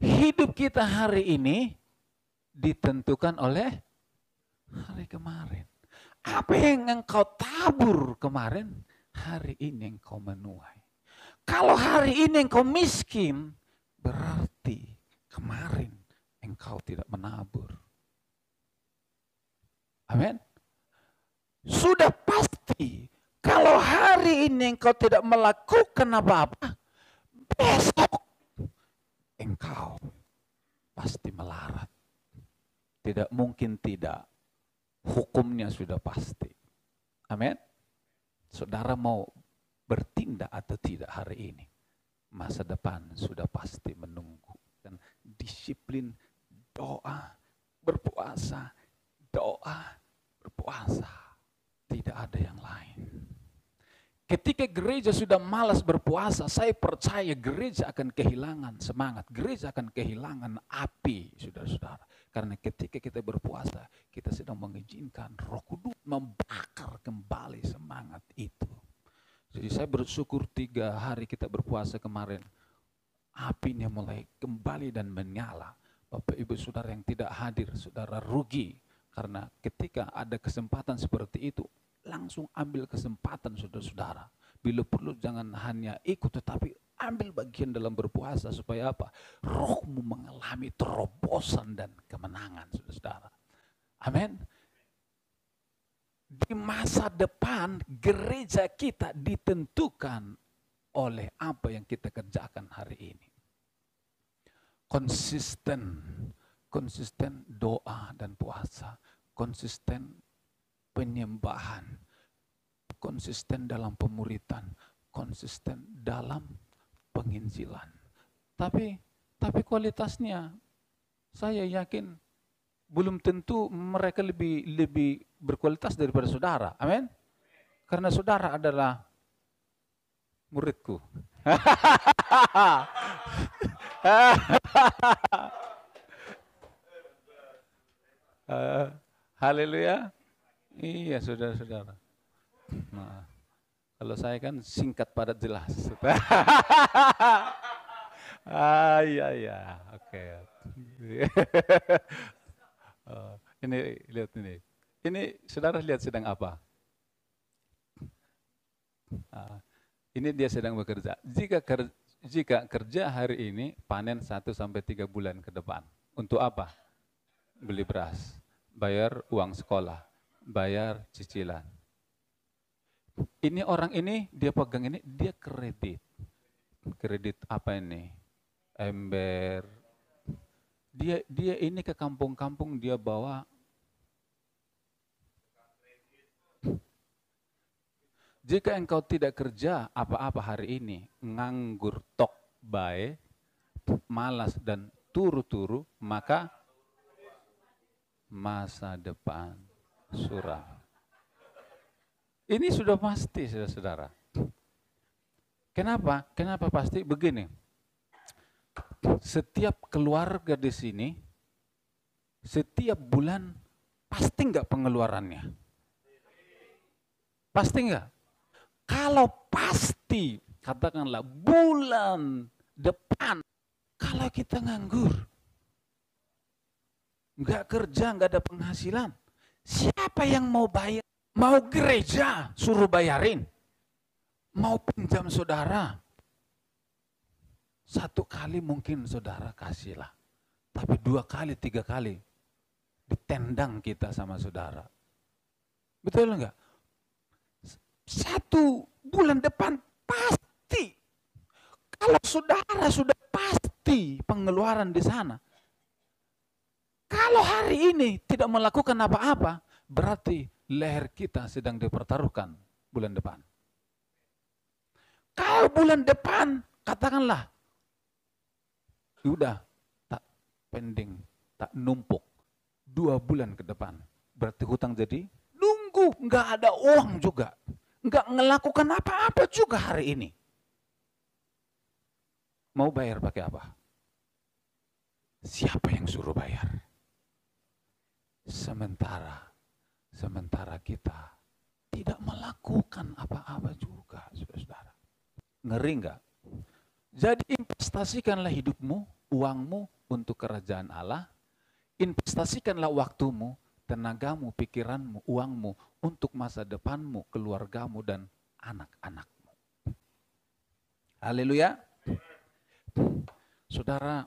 Hidup kita hari ini ditentukan oleh hari kemarin. Apa yang engkau tabur kemarin, hari ini engkau menuai. Kalau hari ini engkau miskin, berarti kemarin engkau tidak menabur. Amin. Sudah pasti, kalau hari ini engkau tidak melakukan apa-apa, besok engkau pasti melarat. Tidak mungkin tidak. Hukumnya sudah pasti. Amin. Saudara mau bertindak atau tidak hari ini, masa depan sudah pasti menunggu. Dan disiplin doa, berpuasa, doa, berpuasa. Tidak ada yang lain. Ketika gereja sudah malas berpuasa, saya percaya gereja akan kehilangan semangat. Gereja akan kehilangan api, saudara-saudara. Karena ketika kita berpuasa, kita sedang mengizinkan Roh Kudus membakar kembali semangat itu. Jadi saya bersyukur 3 hari kita berpuasa kemarin, apinya mulai kembali dan menyala. Bapak Ibu Saudara yang tidak hadir, saudara rugi. Karena ketika ada kesempatan seperti itu, langsung ambil kesempatan saudara-saudara. Bila perlu jangan hanya ikut, tetapi ambil bagian dalam berpuasa. Supaya apa? Rohmu mengalami terobosan dan kemenangan saudara-saudara. Amin. Di masa depan gereja kita ditentukan oleh apa yang kita kerjakan hari ini. Konsisten doa dan puasa, konsisten penyembahan, konsisten dalam pemuritan, konsisten dalam penginjilan. Tapi kualitasnya saya yakin belum tentu mereka lebih berkualitas daripada saudara. Amin. Karena saudara adalah muridku. Haleluya. Iya, saudara-saudara. Nah, kalau saya kan singkat padat jelas. Iya, oke. Ini lihat ini. Ini saudara lihat sedang apa? Ini dia sedang bekerja. Jika kerja hari ini panen 1-3 bulan ke depan. Untuk apa? Beli beras, bayar uang sekolah, bayar cicilan. Ini orang ini dia pegang ini, dia kredit. Kredit apa ini? Ember. Dia ini ke kampung-kampung dia bawa. Jika engkau tidak kerja apa-apa hari ini, nganggur tok bae, malas dan turu-turu, maka masa depan suram. Ini sudah pasti, saudara-saudara. Kenapa? Kenapa pasti? Begini. Setiap keluarga di sini, setiap bulan pasti enggak pengeluarannya? Pasti enggak? Kalau pasti, katakanlah bulan depan, kalau kita nganggur, enggak kerja, enggak ada penghasilan, siapa yang mau bayar? Mau gereja suruh bayarin? Mau pinjam saudara? 1 kali mungkin saudara kasihlah. Tapi 2 kali, 3 kali ditendang kita sama saudara. Betul enggak? 1 bulan depan pasti. Kalau saudara sudah pasti pengeluaran di sana. Kalau hari ini tidak melakukan apa-apa, berarti leher kita sedang dipertaruhkan bulan depan. Kalau bulan depan, katakanlah, udah tak pending, tak numpuk 2 bulan ke depan. Berarti hutang jadi nunggu, nggak ada uang juga. Nggak melakukan apa-apa juga hari ini. Mau bayar pakai apa? Siapa yang suruh bayar? Sementara kita tidak melakukan apa-apa juga, saudara-saudara. Ngeri nggak? Jadi investasikanlah hidupmu uangmu untuk kerajaan Allah, investasikanlah waktumu, tenagamu, pikiranmu, uangmu untuk masa depanmu, keluargamu, dan anak-anakmu. Haleluya. Saudara,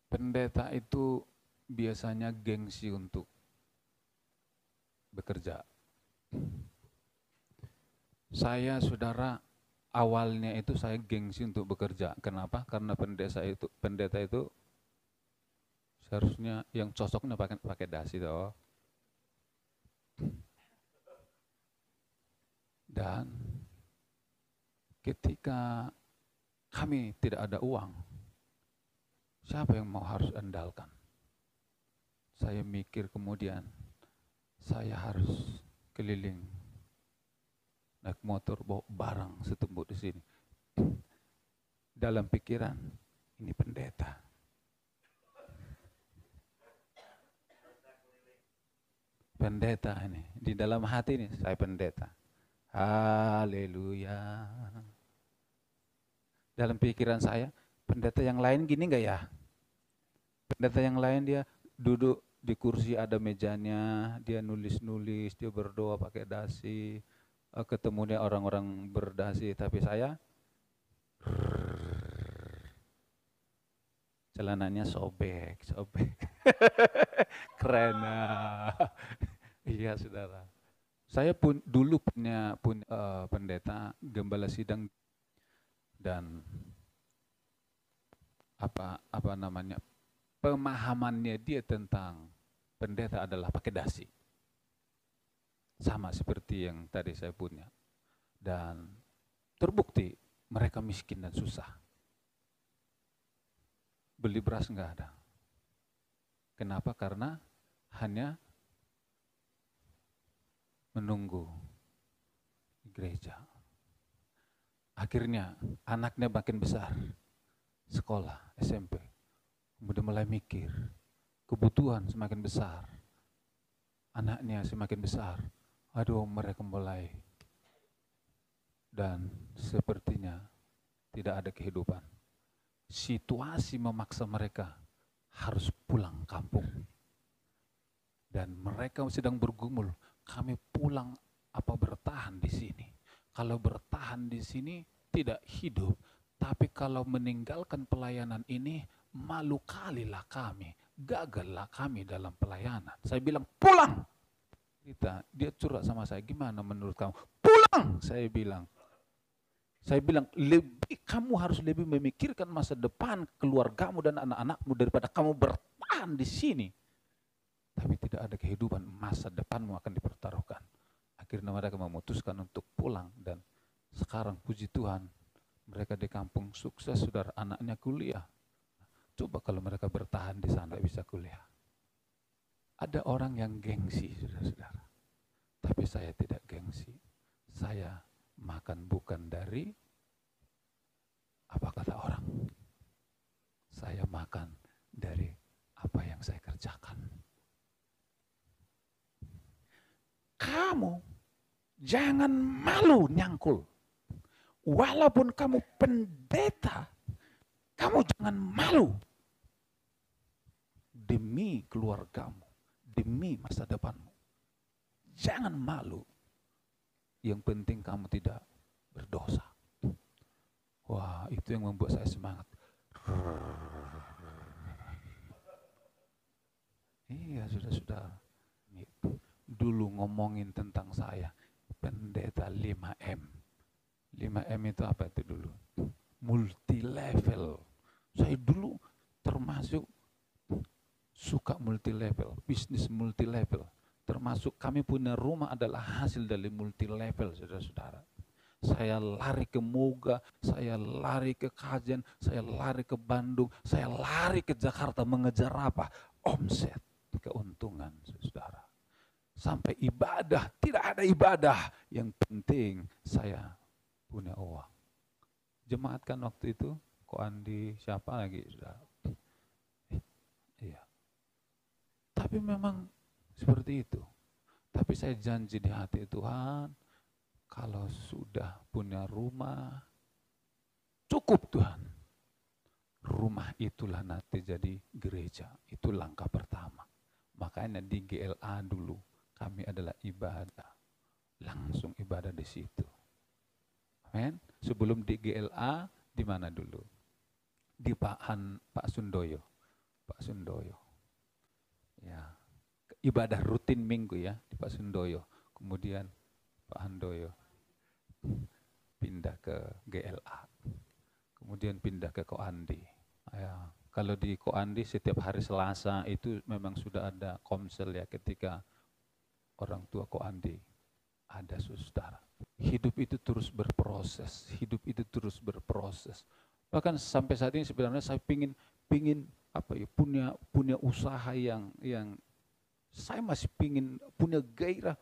pendeta itu biasanya gengsi untuk bekerja. Saya, saudara, awalnya itu saya gengsi untuk bekerja. Kenapa? Karena pendeta itu seharusnya yang cocoknya pakai dasi toh. Dan ketika kami tidak ada uang, siapa yang mau harus andalkan? Saya mikir kemudian, saya harus keliling naik motor bawa barang setumpuk di sini. Dalam pikiran, ini pendeta. Pendeta ini, di dalam hati ini saya pendeta. Haleluya. Dalam pikiran saya, pendeta yang lain gini enggak ya? Pendeta yang lain dia duduk di kursi ada mejanya, dia nulis-nulis, dia berdoa pakai dasi. Ketemunya orang-orang berdasi, tapi saya celananya sobek. Keren. Iya, saudara. Saya pun dulu punya pendeta gembala sidang, dan apa namanya, pemahamannya dia tentang pendeta adalah pakai dasi. Sama seperti yang tadi saya punya. Dan terbukti mereka miskin dan susah. Beli beras enggak ada. Kenapa? Karena hanya menunggu gereja. Akhirnya anaknya makin besar, sekolah, SMP. Kemudian mulai mikir, kebutuhan semakin besar. Anaknya semakin besar. Aduh, mereka mulai, dan sepertinya tidak ada kehidupan. Situasi memaksa mereka harus pulang kampung. Dan mereka sedang bergumul, kami pulang apa bertahan di sini? Kalau bertahan di sini tidak hidup, tapi kalau meninggalkan pelayanan ini, malu kalilah kami, gagallah kami dalam pelayanan. Saya bilang, pulang! Dia curhat sama saya, gimana menurut kamu? Pulang! Saya bilang, kamu harus lebih memikirkan masa depan keluargamu dan anak-anakmu daripada kamu bertahan di sini. Tapi tidak ada kehidupan, masa depanmu akan dipertaruhkan. Akhirnya mereka memutuskan untuk pulang, dan sekarang puji Tuhan mereka di kampung sukses, saudara, anaknya kuliah. Coba kalau mereka bertahan di sana bisa kuliah. Ada orang yang gengsi, saudara-saudara. Tapi saya tidak gengsi. Saya makan bukan dari apa kata orang. Saya makan dari apa yang saya kerjakan. Kamu jangan malu nyangkul. Walaupun kamu pendeta, kamu jangan malu. Demi keluargamu, demi masa depanmu. Jangan malu. Yang penting kamu tidak berdosa. Wah, itu yang membuat saya semangat. Iya, sudah. Dulu ngomongin tentang saya, pendeta 5M. 5M itu apa itu dulu? Multi level. Saya dulu termasuk suka multi level, bisnis multi level. Termasuk kami punya rumah adalah hasil dari multi level, saudara-saudara. Saya lari ke Moga, saya lari ke Kajen, saya lari ke Bandung, saya lari ke Jakarta mengejar apa? Omset, keuntungan, saudara. Sampai ibadah, tidak ada ibadah. Yang penting saya punya uang. Jemaat kan waktu itu, Ko Andi, siapa lagi, saudara? Iya. Tapi memang seperti itu. Tapi saya janji di hati Tuhan, kalau sudah punya rumah, cukup Tuhan. Rumah itulah nanti jadi gereja. Itu langkah pertama. Makanya di GLA dulu kami adalah ibadah. Langsung ibadah di situ. Amin. Sebelum di GLA di mana dulu? Di Pak Sundoyo. Pak Sundoyo. Ya. Ibadah rutin minggu ya di Pak Sundoyo. Kemudian Pak Handoyo pindah ke GLA. Kemudian pindah ke Koandi. Ya, kalau di Koandi setiap hari Selasa itu memang sudah ada komsel ya ketika orang tua Koandi ada saudara. Hidup itu terus berproses, hidup itu terus berproses. Bahkan sampai saat ini sebenarnya saya pingin apa ya, punya usaha yang saya masih pingin punya gairah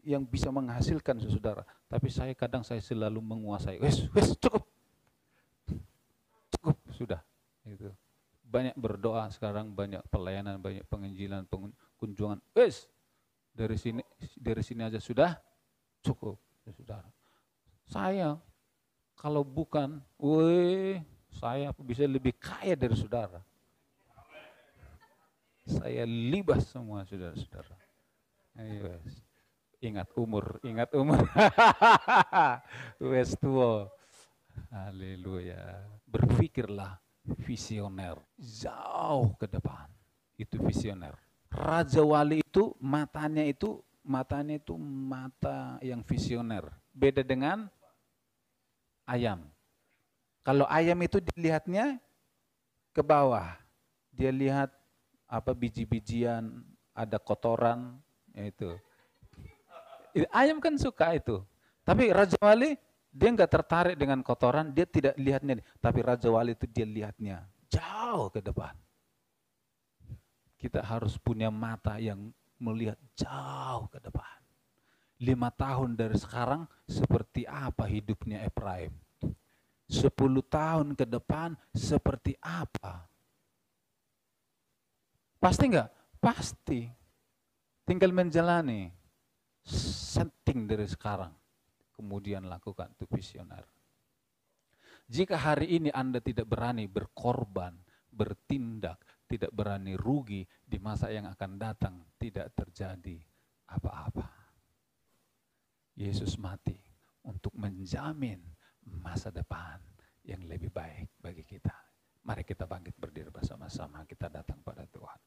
yang bisa menghasilkan saudara. Tapi saya selalu menguasai. Wes cukup sudah. Itu banyak berdoa sekarang, banyak pelayanan, banyak penginjilan, kunjungan. Wes dari sini aja sudah cukup, saudara. Saya kalau bukan, saya bisa lebih kaya dari saudara. Saya libas semua saudara-saudara. Wes. Ingat umur. Wes tua. Haleluya. Berpikirlah visioner, jauh ke depan. Itu visioner. Raja Wali itu matanya itu mata yang visioner. Beda dengan ayam. Kalau ayam itu dilihatnya ke bawah. Dia lihat apa biji-bijian, ada kotoran, itu. Ayam kan suka itu. Tapi Raja Wali dia nggak tertarik dengan kotoran, dia tidak lihatnya. Tapi Raja Wali itu dia lihatnya jauh ke depan. Kita harus punya mata yang melihat jauh ke depan. 5 tahun dari sekarang seperti apa hidupnya Efraim? 10 tahun ke depan seperti apa? Pasti enggak? Pasti. Tinggal menjalani. Setting dari sekarang. Kemudian lakukan itu visioner. Jika hari ini Anda tidak berani berkorban, bertindak, tidak berani rugi, di masa yang akan datang tidak terjadi apa-apa. Yesus mati untuk menjamin masa depan yang lebih baik bagi kita. Mari kita bangkit berdiri bersama-sama, kita datang pada Tuhan.